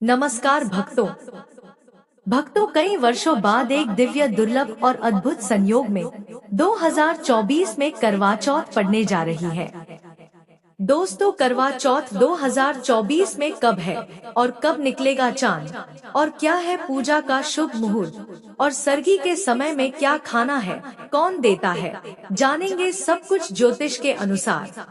नमस्कार भक्तों। कई वर्षों बाद एक दिव्य दुर्लभ और अद्भुत संयोग में 2024 में करवा चौथ पड़ने जा रही है। दोस्तों, करवा चौथ 2024 में कब है और कब निकलेगा चांद, और क्या है पूजा का शुभ मुहूर्त, और सरगी के समय में क्या खाना है, कौन देता है, जानेंगे सब कुछ ज्योतिष के अनुसार।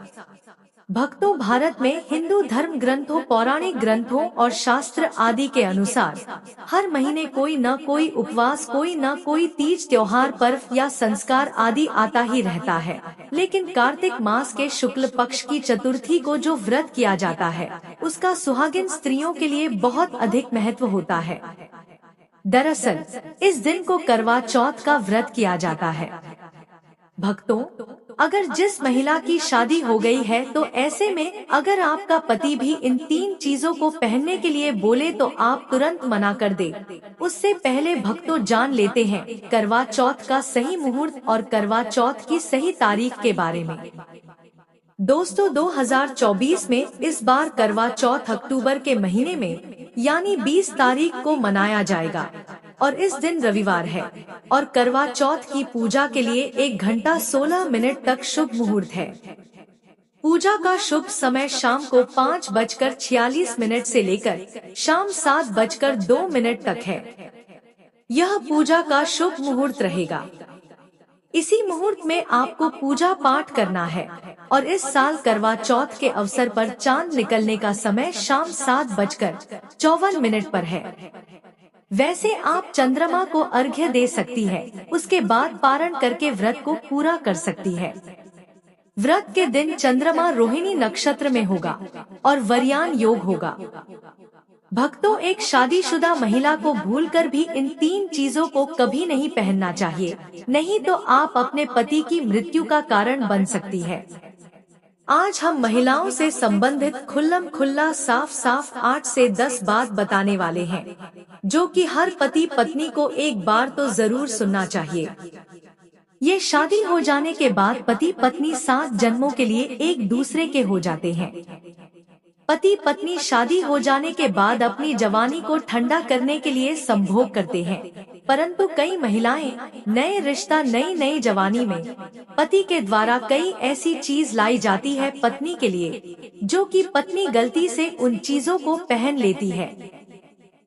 भक्तों, भारत में हिंदू धर्म ग्रंथों, पौराणिक ग्रंथों और शास्त्र आदि के अनुसार हर महीने कोई न कोई उपवास, कोई न कोई तीज त्योहार, पर्व या संस्कार आदि आता ही रहता है। लेकिन कार्तिक मास के शुक्ल पक्ष की चतुर्थी को जो व्रत किया जाता है, उसका सुहागिन स्त्रियों के लिए बहुत अधिक महत्व होता है। दरअसल इस दिन को करवा चौथ का व्रत किया जाता है। भक्तों, अगर जिस महिला की शादी हो गई है, तो ऐसे में अगर आपका पति भी इन 3 चीजों को पहनने के लिए बोले तो आप तुरंत मना कर दे। उससे पहले भक्तों जान लेते हैं करवा चौथ का सही मुहूर्त और करवा चौथ की सही तारीख के बारे में। दोस्तों, 2024 में इस बार करवा चौथ अक्टूबर के महीने में यानी 20 तारीख को मनाया जाएगा और इस दिन रविवार है और करवा चौथ की पूजा के लिए 1 घंटा 16 मिनट तक शुभ मुहूर्त है। पूजा का शुभ समय शाम को 5:46 से लेकर शाम 7:02 तक है। यह पूजा का शुभ मुहूर्त रहेगा। इसी मुहूर्त में आपको पूजा पाठ करना है और इस साल करवा चौथ के अवसर पर चांद निकलने का समय शाम 7:54 पर है। वैसे आप चंद्रमा को अर्घ्य दे सकती है, उसके बाद पारण करके व्रत को पूरा कर सकती है। व्रत के दिन चंद्रमा रोहिणी नक्षत्र में होगा और वरयान योग होगा। भक्तों, एक शादीशुदा महिला को भूलकर भी इन 3 चीजों को कभी नहीं पहनना चाहिए, नहीं तो आप अपने पति की मृत्यु का कारण बन सकती है। आज हम महिलाओं से संबंधित खुल्लम खुल्ला साफ 8 से 10 बात बताने वाले हैं, जो कि हर पति पत्नी को एक बार तो जरूर सुनना चाहिए। ये शादी हो जाने के बाद पति पत्नी 7 जन्मों के लिए एक दूसरे के हो जाते हैं। पति पत्नी शादी हो जाने के बाद अपनी जवानी को ठंडा करने के लिए संभोग करते हैं, परंतु कई महिलाएं नए रिश्ता, नई जवानी में पति के द्वारा कई ऐसी चीज लाई जाती है पत्नी के लिए, जो कि पत्नी गलती से उन चीजों को पहन लेती है।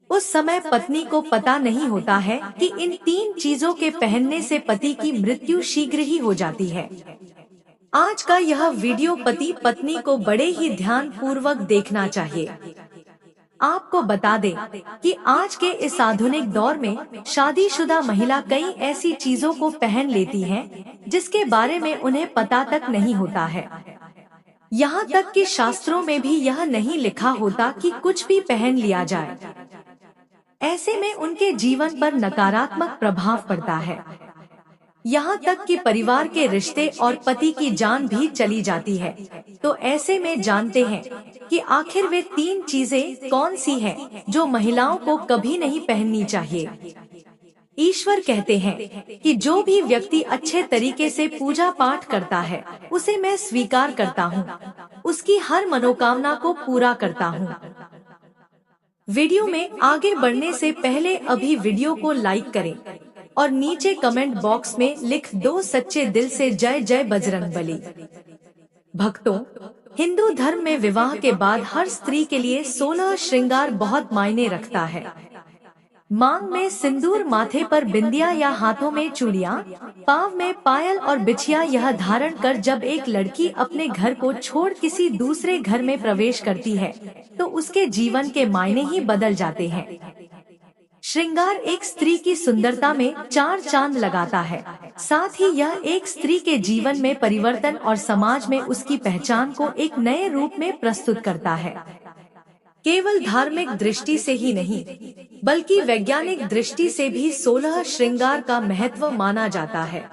उस समय पत्नी को पता नहीं होता है कि इन 3 चीजों के पहनने से पति की मृत्यु शीघ्र ही हो जाती है। आज का यह वीडियो पति पत्नी को बड़े ही ध्यान पूर्वक देखना चाहिए। आपको बता दें कि आज के इस आधुनिक दौर में शादीशुदा महिला कई ऐसी चीजों को पहन लेती हैं, जिसके बारे में उन्हें पता तक नहीं होता है। यहाँ तक कि शास्त्रों में भी यह नहीं लिखा होता कि कुछ भी पहन लिया जाए। ऐसे में उनके जीवन पर नकारात्मक प्रभाव पड़ता है। यहाँ तक कि परिवार के रिश्ते और पति की जान भी चली जाती है। तो ऐसे में जानते हैं कि आखिर वे 3 चीजें कौन सी हैं जो महिलाओं को कभी नहीं पहननी चाहिए। ईश्वर कहते हैं कि जो भी व्यक्ति अच्छे तरीके से पूजा पाठ करता है, उसे मैं स्वीकार करता हूँ, उसकी हर मनोकामना को पूरा करता हूँ। वीडियो में आगे बढ़ने से पहले अभी वीडियो को लाइक करें और नीचे कमेंट बॉक्स में लिख दो सच्चे दिल से जय जय बजरंगबली। भक्तों, हिंदू धर्म में विवाह के बाद हर स्त्री के लिए 16 श्रृंगार बहुत मायने रखता है। मांग में सिंदूर, माथे पर बिंदिया या हाथों में चूड़ियां, पाँव में पायल और बिछिया यह धारण कर जब एक लड़की अपने घर को छोड़ किसी दूसरे घर में प्रवेश करती है, तो उसके जीवन के मायने ही बदल जाते हैं। श्रृंगार एक स्त्री की सुंदरता में 4 चांद लगाता है, साथ ही यह एक स्त्री के जीवन में परिवर्तन और समाज में उसकी पहचान को एक नए रूप में प्रस्तुत करता है। केवल धार्मिक दृष्टि से ही नहीं, बल्कि वैज्ञानिक दृष्टि से भी 16 श्रृंगार का महत्व माना जाता है।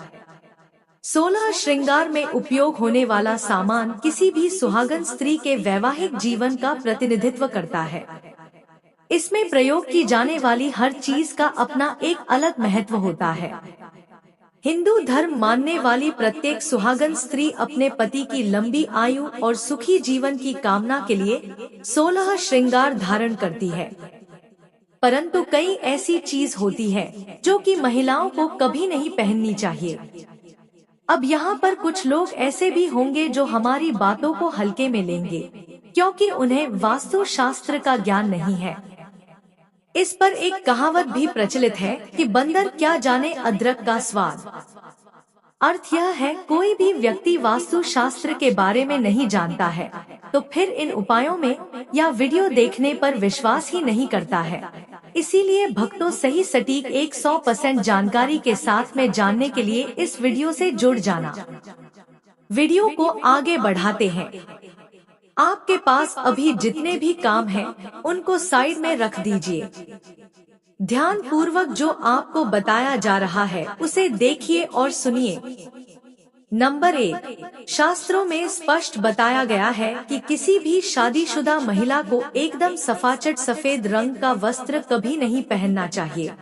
16 श्रृंगार में उपयोग होने वाला सामान किसी भी सुहागन स्त्री के वैवाहिक जीवन का प्रतिनिधित्व करता है। इसमें प्रयोग की जाने वाली हर चीज का अपना एक अलग महत्व होता है। हिंदू धर्म मानने वाली प्रत्येक सुहागन स्त्री अपने पति की लंबी आयु और सुखी जीवन की कामना के लिए 16 श्रृंगार धारण करती है। परंतु कई ऐसी चीज होती है जो कि महिलाओं को कभी नहीं पहननी चाहिए। अब यहाँ पर कुछ लोग ऐसे भी होंगे जो हमारी बातों को हल्के में लेंगे, क्योंकि उन्हें वास्तु शास्त्र का ज्ञान नहीं है। इस पर एक कहावत भी प्रचलित है कि बंदर क्या जाने अदरक का स्वाद। अर्थ यह है, कोई भी व्यक्ति वास्तु शास्त्र के बारे में नहीं जानता है तो फिर इन उपायों में या वीडियो देखने पर विश्वास ही नहीं करता है। इसीलिए भक्तों, सही सटीक 100% जानकारी के साथ में जानने के लिए इस वीडियो से जुड़ जाना। वीडियो को आगे बढ़ाते हैं। आपके पास अभी जितने भी काम हैं, उनको साइड में रख दीजिए। ध्यान पूर्वक जो आपको बताया जा रहा है उसे देखिए और सुनिए। नंबर 1, शास्त्रों में स्पष्ट बताया गया है कि किसी भी शादीशुदा महिला को एकदम सफाचट सफेद रंग का वस्त्र कभी नहीं पहनना चाहिए।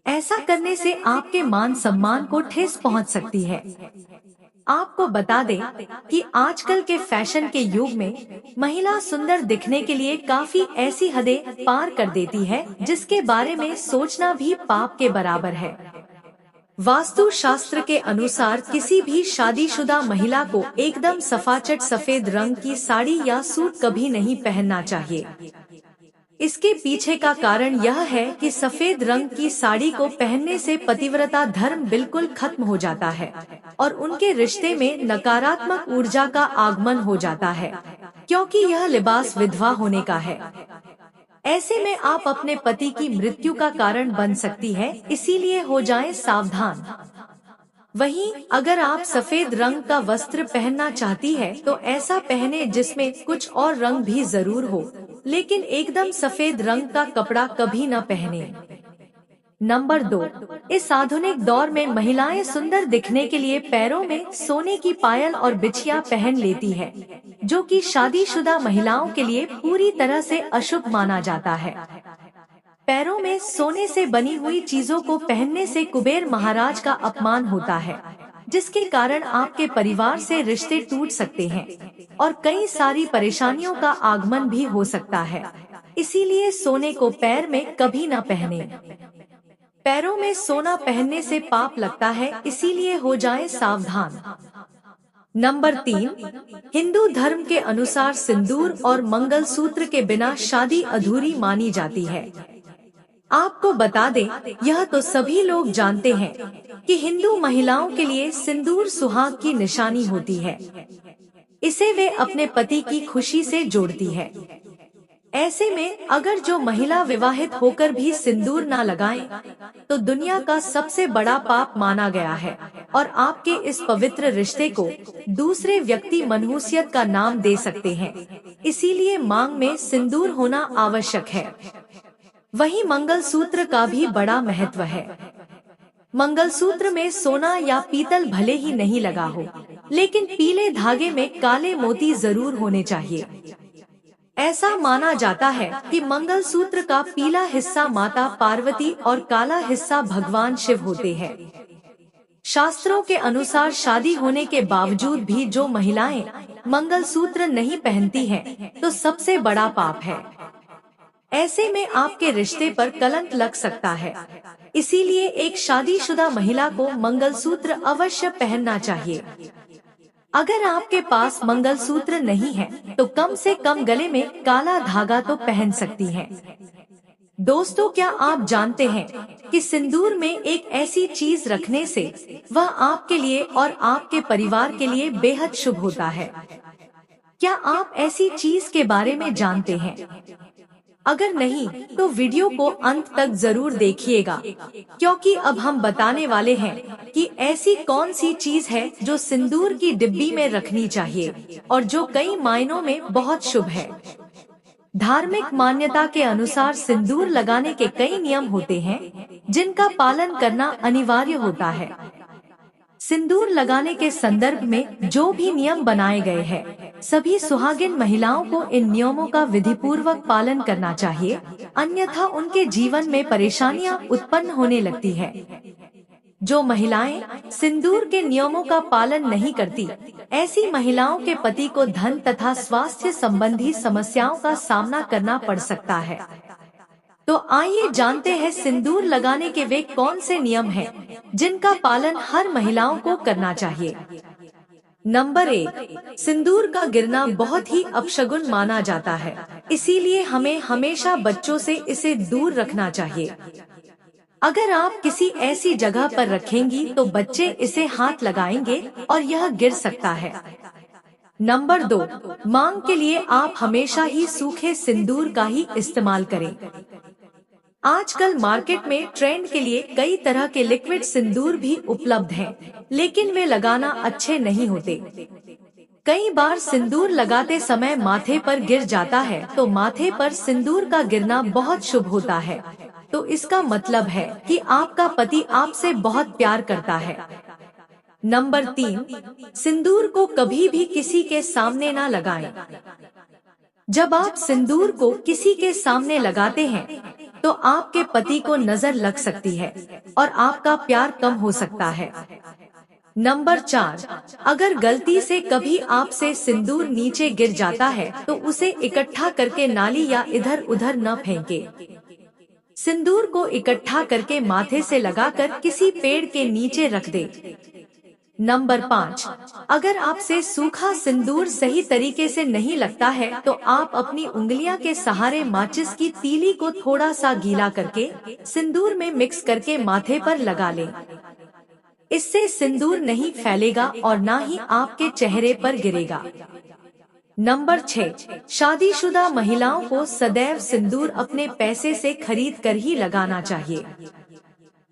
ऐसा करने से आपके मान सम्मान को ठेस पहुंच सकती है। आपको बता दें कि आजकल के फैशन के युग में महिला सुंदर दिखने के लिए काफी ऐसी हदें पार कर देती है जिसके बारे में सोचना भी पाप के बराबर है। वास्तु शास्त्र के अनुसार किसी भी शादीशुदा महिला को एकदम सफाचट सफेद रंग की साड़ी या सूट कभी नहीं पहनना चाहिए। इसके पीछे का कारण यह है कि सफेद रंग की साड़ी को पहनने से पतिव्रता धर्म बिल्कुल खत्म हो जाता है और उनके रिश्ते में नकारात्मक ऊर्जा का आगमन हो जाता है, क्योंकि यह लिबास विधवा होने का है। ऐसे में आप अपने पति की मृत्यु का कारण बन सकती है, इसीलिए हो जाएं सावधान। वहीं अगर आप सफेद रंग का वस्त्र पहनना चाहती है तो ऐसा पहने जिसमें कुछ और रंग भी जरूर हो, लेकिन एकदम सफेद रंग का कपड़ा कभी न पहने। नंबर 2, इस आधुनिक दौर में महिलाएं सुंदर दिखने के लिए पैरों में सोने की पायल और बिछिया पहन लेती है, जो कि शादीशुदा महिलाओं के लिए पूरी तरह से अशुभ माना जाता है। पैरों में सोने से बनी हुई चीजों को पहनने से कुबेर महाराज का अपमान होता है, जिसके कारण आपके परिवार से रिश्ते टूट सकते हैं और कई सारी परेशानियों का आगमन भी हो सकता है। इसीलिए सोने को पैर में कभी न पहने। पैरों में सोना पहनने से पाप लगता है, इसीलिए हो जाएं सावधान। नंबर 3, हिंदू धर्म के अनुसार सिंदूर और मंगलसूत्र के बिना शादी अधूरी मानी जाती है। आपको बता दें, यह तो सभी लोग जानते हैं कि हिंदू महिलाओं के लिए सिंदूर सुहाग की निशानी होती है। इसे वे अपने पति की खुशी से जोड़ती है। ऐसे में अगर जो महिला विवाहित होकर भी सिंदूर ना लगाएं, तो दुनिया का सबसे बड़ा पाप माना गया है और आपके इस पवित्र रिश्ते को दूसरे व्यक्ति मनहूसियत का नाम दे सकते हैं। इसीलिए मांग में सिंदूर होना आवश्यक है। वहीं मंगलसूत्र का भी बड़ा महत्व है। मंगलसूत्र में सोना या पीतल भले ही नहीं लगा हो, लेकिन पीले धागे में काले मोती जरूर होने चाहिए। ऐसा माना जाता है कि मंगलसूत्र का पीला हिस्सा माता पार्वती और काला हिस्सा भगवान शिव होते हैं। शास्त्रों के अनुसार शादी होने के बावजूद भी जो महिलाएं मंगलसूत्र नहीं पहनती हैं, तो सबसे बड़ा पाप है। ऐसे में आपके रिश्ते पर कलंक लग सकता है। इसीलिए एक शादीशुदा महिला को मंगलसूत्र अवश्य पहनना चाहिए। अगर आपके पास मंगलसूत्र नहीं है तो कम से कम गले में काला धागा तो पहन सकती हैं। दोस्तों, क्या आप जानते हैं कि सिंदूर में एक ऐसी चीज रखने से वह आपके लिए और आपके परिवार के लिए बेहद शुभ होता है? क्या आप ऐसी चीज के बारे में जानते हैं? अगर नहीं तो वीडियो को अंत तक जरूर देखिएगा, क्योंकि अब हम बताने वाले हैं कि ऐसी कौन सी चीज है जो सिंदूर की डिब्बी में रखनी चाहिए और जो कई मायनों में बहुत शुभ है। धार्मिक मान्यता के अनुसार सिंदूर लगाने के कई नियम होते हैं जिनका पालन करना अनिवार्य होता है। सिंदूर लगाने के संदर्भ में जो भी नियम बनाए गए हैं, सभी सुहागिन महिलाओं को इन नियमों का विधिपूर्वक पालन करना चाहिए, अन्यथा उनके जीवन में परेशानियां उत्पन्न होने लगती है। जो महिलाएं सिंदूर के नियमों का पालन नहीं करती, ऐसी महिलाओं के पति को धन तथा स्वास्थ्य संबंधी समस्याओं का सामना करना पड़ सकता है। तो आइए जानते हैं सिंदूर लगाने के वे कौन से नियम हैं जिनका पालन हर महिलाओं को करना चाहिए। नंबर 1, सिंदूर का गिरना बहुत ही अपशगुन माना जाता है, इसीलिए हमें हमेशा बच्चों से इसे दूर रखना चाहिए। अगर आप किसी ऐसी जगह पर रखेंगी तो बच्चे इसे हाथ लगाएंगे और यह गिर सकता है। नंबर 2, मांग के लिए आप हमेशा ही सूखे सिंदूर का ही इस्तेमाल करें। आजकल मार्केट में ट्रेंड के लिए कई तरह के लिक्विड सिंदूर भी उपलब्ध हैं, लेकिन वे लगाना अच्छे नहीं होते। कई बार सिंदूर लगाते समय माथे पर गिर जाता है, तो माथे पर सिंदूर का गिरना बहुत शुभ होता है, तो इसका मतलब है कि आपका पति आपसे बहुत प्यार करता है। नंबर 3, सिंदूर को कभी भी किसी के सामने ना लगाएं। जब आप सिंदूर को किसी के सामने लगाते हैं तो आपके पति को नजर लग सकती है और आपका प्यार कम हो सकता है। नंबर 4, अगर गलती से कभी आपसे सिंदूर नीचे गिर जाता है तो उसे इकट्ठा करके नाली या इधर उधर न फेंके। सिंदूर को इकट्ठा करके माथे से लगाकर किसी पेड़ के नीचे रख दे। नंबर 5, अगर आपसे सूखा सिंदूर सही तरीके से नहीं लगता है तो आप अपनी उंगलियां के सहारे माचिस की तीली को थोड़ा सा गीला करके सिंदूर में मिक्स करके माथे पर लगा लें। इससे सिंदूर नहीं फैलेगा और ना ही आपके चेहरे पर गिरेगा। नंबर 6, शादीशुदा महिलाओं को सदैव सिंदूर अपने पैसे से खरीद कर ही लगाना चाहिए।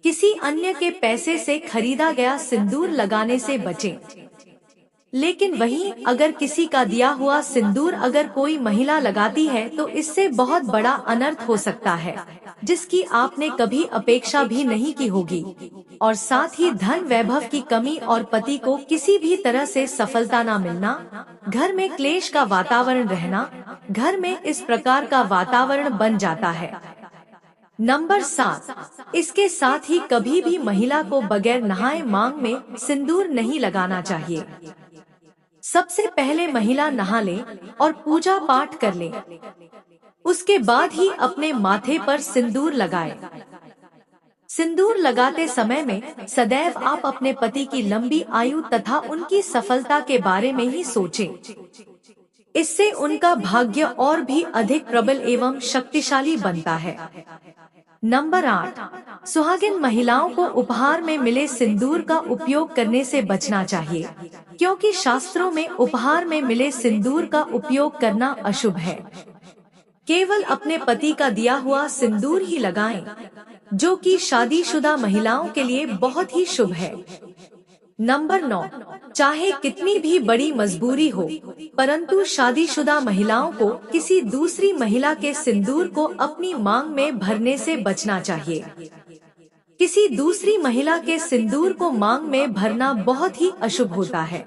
किसी अन्य के पैसे से खरीदा गया सिंदूर लगाने से बचें। लेकिन वहीं अगर किसी का दिया हुआ सिंदूर अगर कोई महिला लगाती है तो इससे बहुत बड़ा अनर्थ हो सकता है, जिसकी आपने कभी अपेक्षा भी नहीं की होगी, और साथ ही धन वैभव की कमी और पति को किसी भी तरह से सफलता न मिलना, घर में क्लेश का वातावरण रहना, घर में इस प्रकार का वातावरण बन जाता है। नंबर 7, इसके साथ ही कभी भी महिला को बगैर नहाए मांग में सिंदूर नहीं लगाना चाहिए। सबसे पहले महिला नहा ले और पूजा पाठ कर ले, उसके बाद ही अपने माथे पर सिंदूर लगाए। सिंदूर लगाते समय में सदैव आप अपने पति की लंबी आयु तथा उनकी सफलता के बारे में ही सोचें। इससे उनका भाग्य और भी अधिक प्रबल एवं शक्तिशाली बनता है। नंबर 8, सुहागिन महिलाओं को उपहार में मिले सिंदूर का उपयोग करने से बचना चाहिए, क्योंकि शास्त्रों में उपहार में मिले सिंदूर का उपयोग करना अशुभ है। केवल अपने पति का दिया हुआ सिंदूर ही लगाएं, जो कि शादीशुदा महिलाओं के लिए बहुत ही शुभ है। नंबर 9, चाहे कितनी भी बड़ी मजबूरी हो, परंतु शादीशुदा महिलाओं को किसी दूसरी महिला के सिंदूर को अपनी मांग में भरने से बचना चाहिए। किसी दूसरी महिला के सिंदूर को मांग में भरना बहुत ही अशुभ होता है।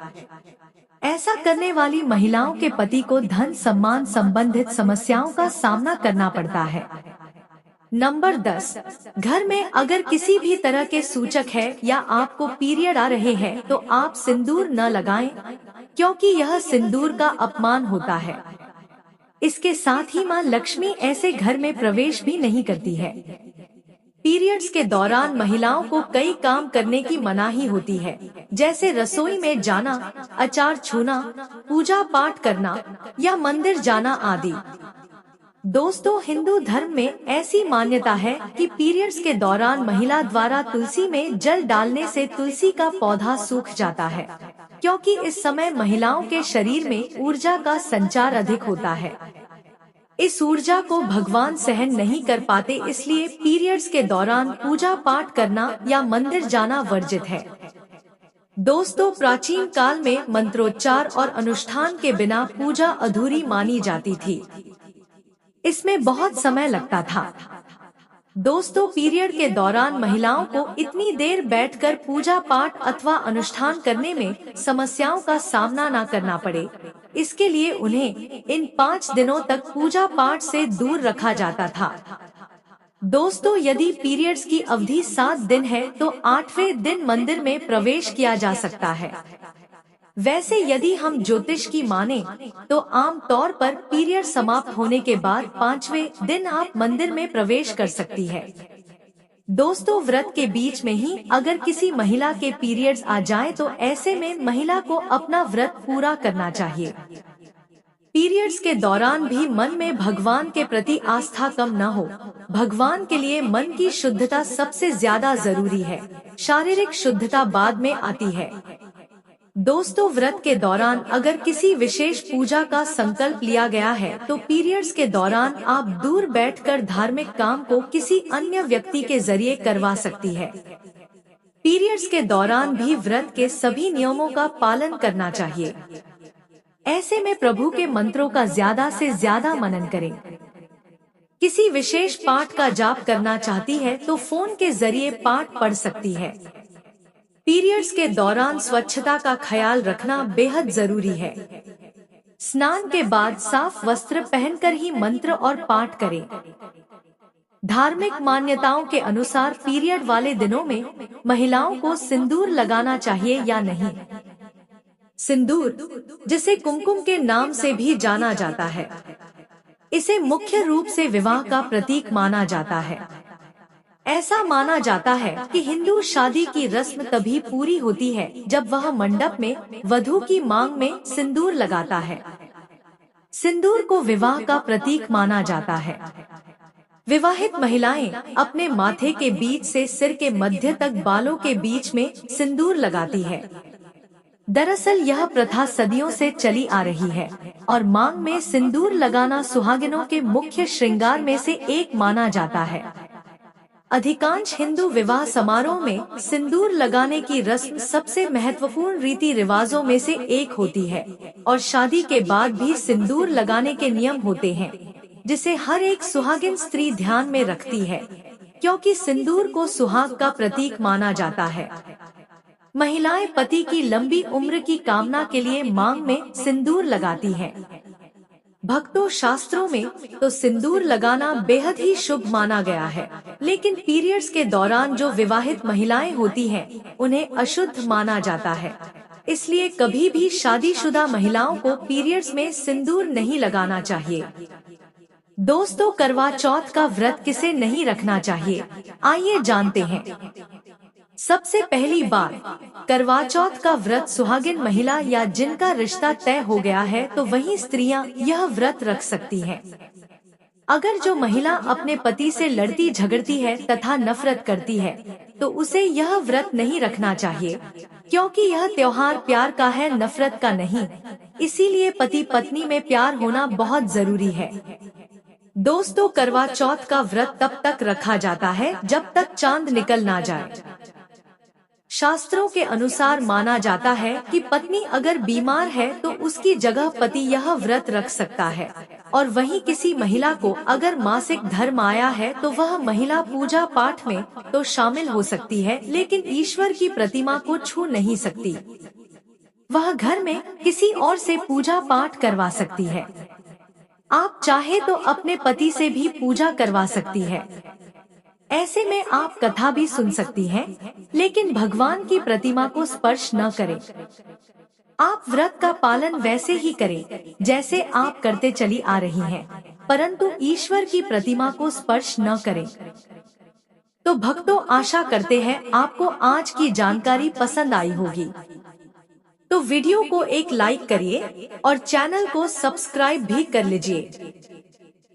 ऐसा करने वाली महिलाओं के पति को धन सम्मान संबंधित समस्याओं का सामना करना पड़ता है। नंबर 10, घर में अगर किसी भी तरह के सूचक है या आपको पीरियड आ रहे हैं तो आप सिंदूर न लगाएं, क्योंकि यह सिंदूर का अपमान होता है। इसके साथ ही मां लक्ष्मी ऐसे घर में प्रवेश भी नहीं करती है। पीरियड्स के दौरान महिलाओं को कई काम करने की मनाही होती है, जैसे रसोई में जाना, अचार छूना, पूजा पाठ करना या मंदिर जाना आदि। दोस्तों, हिंदू धर्म में ऐसी मान्यता है कि पीरियड्स के दौरान महिला द्वारा तुलसी में जल डालने से तुलसी का पौधा सूख जाता है, क्योंकि इस समय महिलाओं के शरीर में ऊर्जा का संचार अधिक होता है। इस ऊर्जा को भगवान सहन नहीं कर पाते, इसलिए पीरियड्स के दौरान पूजा पाठ करना या मंदिर जाना वर्जित है। दोस्तों, प्राचीन काल में मंत्रोच्चार और अनुष्ठान के बिना पूजा अधूरी मानी जाती थी। इसमें बहुत समय लगता था। दोस्तों, पीरियड के दौरान महिलाओं को इतनी देर बैठकर पूजा पाठ अथवा अनुष्ठान करने में समस्याओं का सामना न करना पड़े, इसके लिए उन्हें इन 5 दिनों तक पूजा पाठ से दूर रखा जाता था। दोस्तों, यदि पीरियड्स की अवधि 7 दिन है तो 8वें दिन मंदिर में प्रवेश किया जा सकता है। वैसे यदि हम ज्योतिष की माने तो आम तौर पर पीरियड समाप्त होने के बाद 5वें दिन आप मंदिर में प्रवेश कर सकती है। दोस्तों, व्रत के बीच में ही अगर किसी महिला के पीरियड्स आ जाए तो ऐसे में महिला को अपना व्रत पूरा करना चाहिए। पीरियड्स के दौरान भी मन में भगवान के प्रति आस्था कम न हो। भगवान के लिए मन की शुद्धता सबसे ज्यादा जरूरी है, शारीरिक शुद्धता बाद में आती है। दोस्तों, व्रत के दौरान अगर किसी विशेष पूजा का संकल्प लिया गया है तो पीरियड्स के दौरान आप दूर बैठकर धार्मिक काम को किसी अन्य व्यक्ति के जरिए करवा सकती है। पीरियड्स के दौरान भी व्रत के सभी नियमों का पालन करना चाहिए। ऐसे में प्रभु के मंत्रों का ज्यादा से ज्यादा मनन करें। किसी विशेष पाठ का जाप करना चाहती है तो फोन के जरिए पाठ पढ़ सकती है। पीरियड्स के दौरान स्वच्छता का ख्याल रखना बेहद जरूरी है। स्नान के बाद साफ वस्त्र पहनकर ही मंत्र और पाठ करें। धार्मिक मान्यताओं के अनुसार पीरियड वाले दिनों में महिलाओं को सिंदूर लगाना चाहिए या नहीं। सिंदूर, जिसे कुमकुम के नाम से भी जाना जाता है, इसे मुख्य रूप से विवाह का प्रतीक माना जाता है। ऐसा माना जाता है कि हिंदू शादी की रस्म तभी पूरी होती है जब वह मंडप में वधू की मांग में सिंदूर लगाता है। सिंदूर को विवाह का प्रतीक माना जाता है। विवाहित महिलाएं अपने माथे के बीच से सिर के मध्य तक बालों के बीच में सिंदूर लगाती है। दरअसल यह प्रथा सदियों से चली आ रही है और मांग में सिंदूर लगाना सुहागिनों के मुख्य श्रृंगार में से एक माना जाता है। अधिकांश हिंदू विवाह समारोह में सिंदूर लगाने की रस्म सबसे महत्वपूर्ण रीति रिवाजों में से एक होती है और शादी के बाद भी सिंदूर लगाने के नियम होते हैं, जिसे हर एक सुहागिन स्त्री ध्यान में रखती है, क्योंकि सिंदूर को सुहाग का प्रतीक माना जाता है। महिलाएं पति की लंबी उम्र की कामना के लिए मांग में सिंदूर लगाती हैं। भक्तों, शास्त्रों में तो सिंदूर लगाना बेहद ही शुभ माना गया है, लेकिन पीरियड्स के दौरान जो विवाहित महिलाएं होती हैं, उन्हें अशुद्ध माना जाता है। इसलिए कभी भी शादीशुदा महिलाओं को पीरियड्स में सिंदूर नहीं लगाना चाहिए। दोस्तों, करवा चौथ का व्रत किसे नहीं रखना चाहिए, आइए जानते हैं। सबसे पहली बात, करवा चौथ का व्रत सुहागिन महिला या जिनका रिश्ता तय हो गया है तो वही स्त्रियां यह व्रत रख सकती हैं। अगर जो महिला अपने पति से लड़ती झगड़ती है तथा नफरत करती है तो उसे यह व्रत नहीं रखना चाहिए, क्योंकि यह त्योहार प्यार का है, नफरत का नहीं। इसीलिए पति पत्नी में प्यार होना बहुत जरूरी है। दोस्तों, करवा चौथ का व्रत तब तक रखा जाता है जब तक चांद निकल ना जाए। शास्त्रों के अनुसार माना जाता है कि पत्नी अगर बीमार है तो उसकी जगह पति यह व्रत रख सकता है, और वहीं किसी महिला को अगर मासिक धर्म आया है तो वह महिला पूजा पाठ में तो शामिल हो सकती है, लेकिन ईश्वर की प्रतिमा को छू नहीं सकती। वह घर में किसी और से पूजा पाठ करवा सकती है। आप चाहे तो अपने पति से भी पूजा करवा सकती है। ऐसे में आप कथा भी सुन सकती हैं, लेकिन भगवान की प्रतिमा को स्पर्श न करें। आप व्रत का पालन वैसे ही करें जैसे आप करते चली आ रही हैं, परंतु ईश्वर की प्रतिमा को स्पर्श न करें। तो भक्तों, आशा करते हैं आपको आज की जानकारी पसंद आई होगी। तो वीडियो को एक लाइक करिए और चैनल को सब्सक्राइब भी कर लीजिए।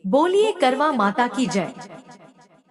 बोलिए करवा माता की जय।